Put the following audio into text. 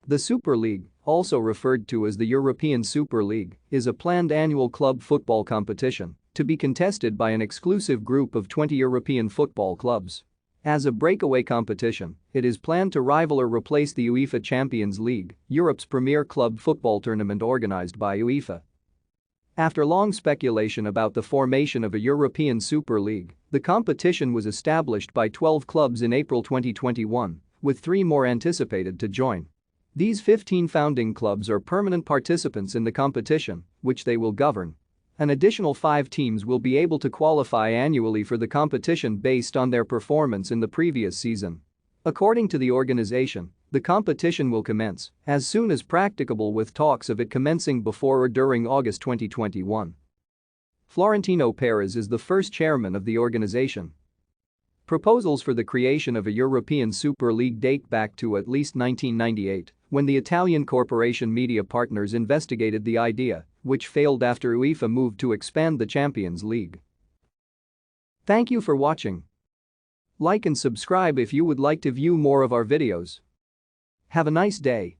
The Super League, also referred to as the European Super League, is a planned annual club football competition to be contested by an exclusive group of 20 European football clubs. As a breakaway competition, it is planned to rival or replace the UEFA Champions League, Europe's premier club football tournament organized by UEFA. After long speculation about the formation of a European Super League, the competition was established by 12 clubs in April 2021, with 3 more anticipated to join. These 15 founding clubs are permanent participants in the competition, which they will govern. An additional 5 teams will be able to qualify annually for the competition based on their performance in the previous season. According to the organization, the competition will commence as soon as practicable, with talks of it commencing before or during August 2021. Florentino Perez is the first chairman of the organization. Proposals for the creation of a European Super League date back to at least 1998, when the Italian corporation Media Partners investigated the idea, which failed after UEFA moved to expand the Champions League. Thank you for watching. Like and subscribe if you would like to view more of our videos. Have a nice day.